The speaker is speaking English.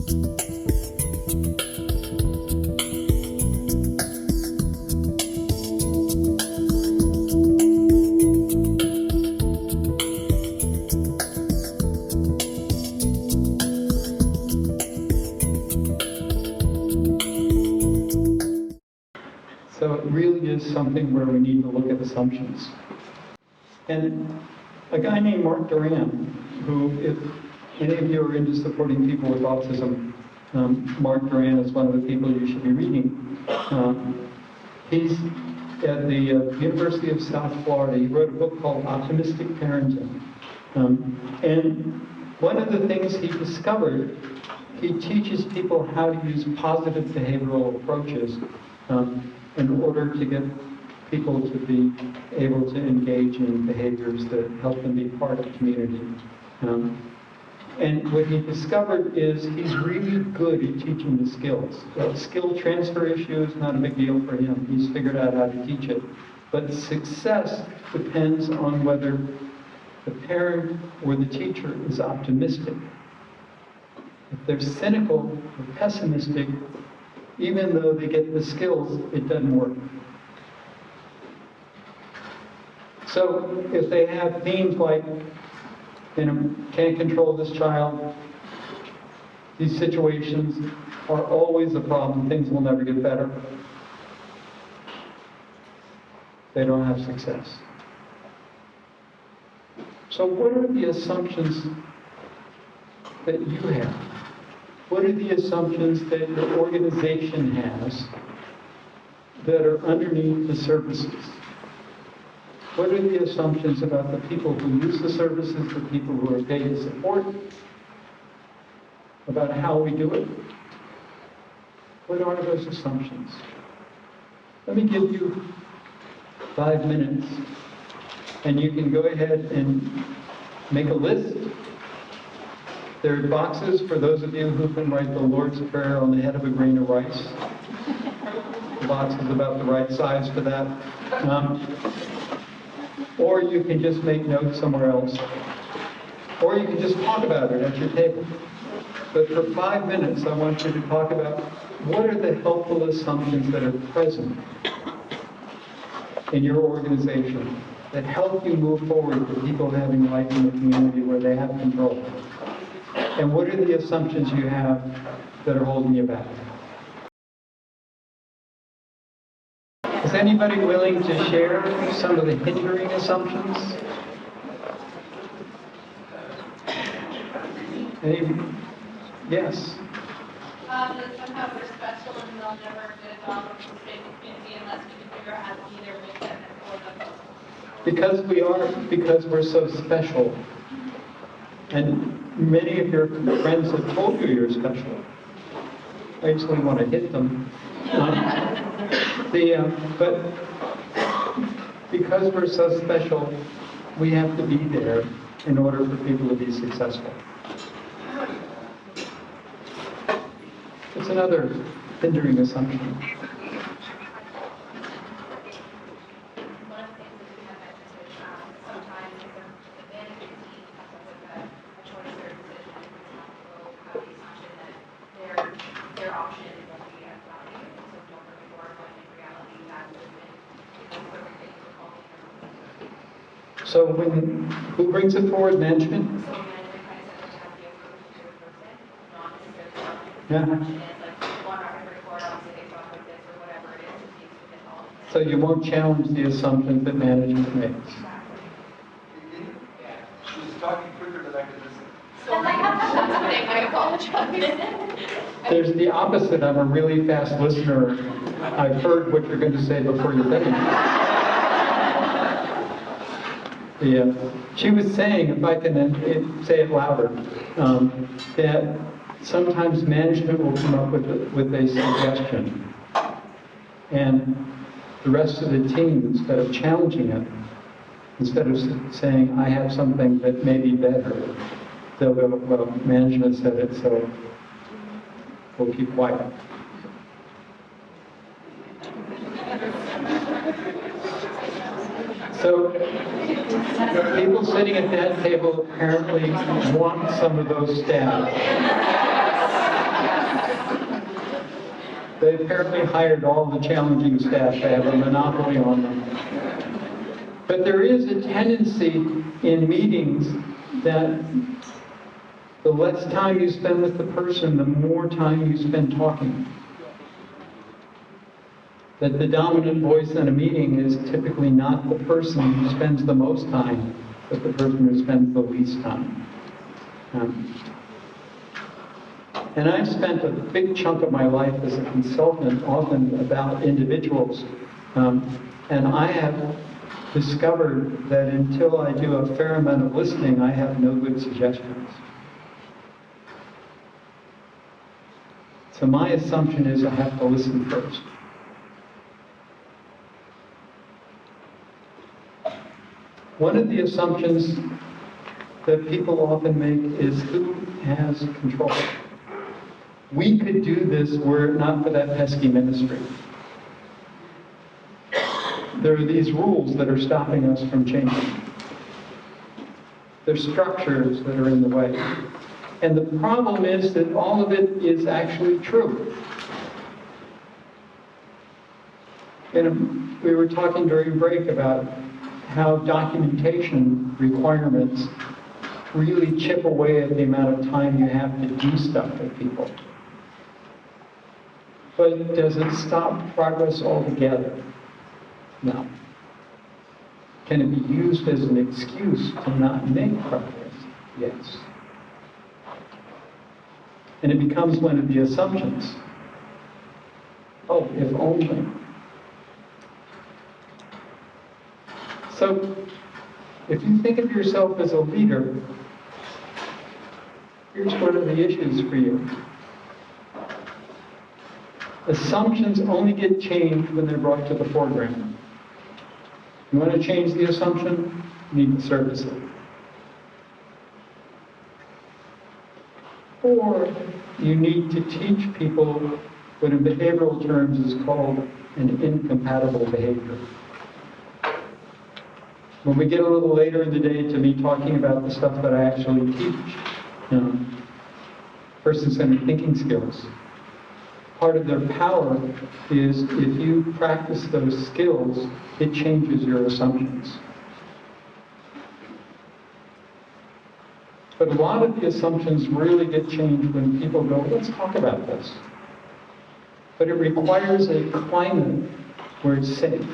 So it really is something where we need to look at assumptions. And a guy named Mark Duran, who, if any of you are into supporting people with autism, Mark Duran is one of the people you should be reading. He's at the University of South Florida. He wrote a book called Optimistic Parenting. And one of the things he discovered, he teaches people how to use positive behavioral approaches in order to get people to be able to engage in behaviors that help them be part of the community. And what he discovered is he's really good at teaching the skills. The skill transfer issue is not a big deal for him. He's figured out how to teach it. But success depends on whether the parent or the teacher is optimistic. If they're cynical or pessimistic, even though they get the skills, it doesn't work. So if they have themes like, can't control this child, these situations are always a problem, things will never get better, they don't have success. So what are the assumptions that you have? What are the assumptions that your organization has that are underneath the services? What are the assumptions about the people who use the services, the people who are paid to support, about how we do it? What are those assumptions? Let me give you 5 minutes, and you can go ahead and make a list. There are boxes for those of you who can write the Lord's Prayer on the head of a grain of rice. The box is about the right size for that. Or you can just make notes somewhere else. Or you can just talk about it at your table. But for 5 minutes, I want you to talk about what are the helpful assumptions that are present in your organization that help you move forward to people having life in the community where they have control. And what are the assumptions you have that are holding you back? Is anybody willing to share some of the hindering assumptions? Yes? That somehow we're special and they'll never get a job in the community unless we can figure out how to either make them or them. Because we're so special. And many of your friends have told you you're special. I usually want to hit them. But because we're so special, we have to be there in order for people to be successful. It's another hindering assumption. So who brings it forward? Management? Yeah. So you won't challenge the assumptions that management makes. She's talking quicker than I can listen. I apologize. There's the opposite. I'm a really fast listener. I've heard what you're going to say before you finish. She was saying, if I can say it louder, that sometimes management will come up with a suggestion, and the rest of the team, instead of challenging it, instead of saying, I have something that may be better, they'll go, well, management said it, so we'll keep quiet. So people sitting at that table apparently want some of those stats. They apparently hired all the challenging staff. They have a monopoly on them. But there is a tendency in meetings that the less time you spend with the person, the more time you spend talking. That the dominant voice in a meeting is typically not the person who spends the most time, but the person who spends the least time. And I've spent a big chunk of my life as a consultant, often about individuals, and I have discovered that until I do a fair amount of listening, I have no good suggestions. So my assumption is I have to listen first. One of the assumptions that people often make is who has control. We could do this were it not for that pesky ministry. There are these rules that are stopping us from changing. There's structures that are in the way. And the problem is that all of it is actually true. And we were talking during break about how documentation requirements really chip away at the amount of time you have to do stuff with people. But does it stop progress altogether? No. Can it be used as an excuse to not make progress? Yes. And it becomes one of the assumptions. Oh, if only. So, if you think of yourself as a leader, here's one of the issues for you. Assumptions only get changed when they're brought to the foreground. You want to change the assumption? You need to service it. Or you need to teach people what in behavioral terms is called an incompatible behavior. When we get a little later in the day to me talking about the stuff that I actually teach, person-centered thinking skills, part of their power is if you practice those skills, it changes your assumptions. But a lot of the assumptions really get changed when people go, let's talk about this. But it requires a climate where it's safe.